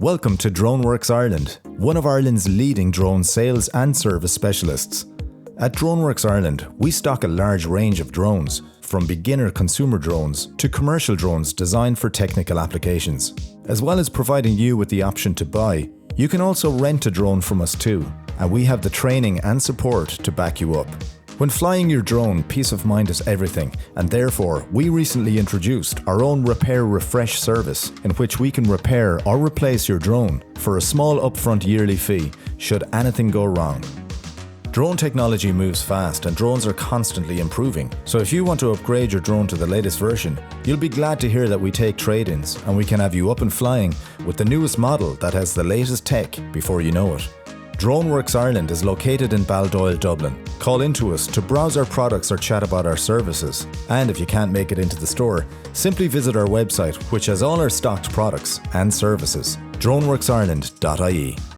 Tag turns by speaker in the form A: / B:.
A: Welcome to DroneWorks Ireland, one of Ireland's leading drone sales and service specialists. At DroneWorks Ireland, we stock a large range of drones, from beginner consumer drones to commercial drones designed for technical applications. As well as providing you with the option to buy, you can also rent a drone from us too, and we have the training and support to back you up. When flying your drone, peace of mind is everything, and therefore, we recently introduced our own Repair Refresh service, in which we can repair or replace your drone for a small upfront yearly fee, should anything go wrong. Drone technology moves fast and drones are constantly improving, so if you want to upgrade your drone to the latest version, you'll be glad to hear that we take trade-ins and we can have you up and flying with the newest model that has the latest tech before you know it. DroneWorks Ireland is located in Baldoyle, Dublin. Call into us to browse our products or chat about our services. And if you can't make it into the store, simply visit our website, which has all our stocked products and services. DroneWorksIreland.ie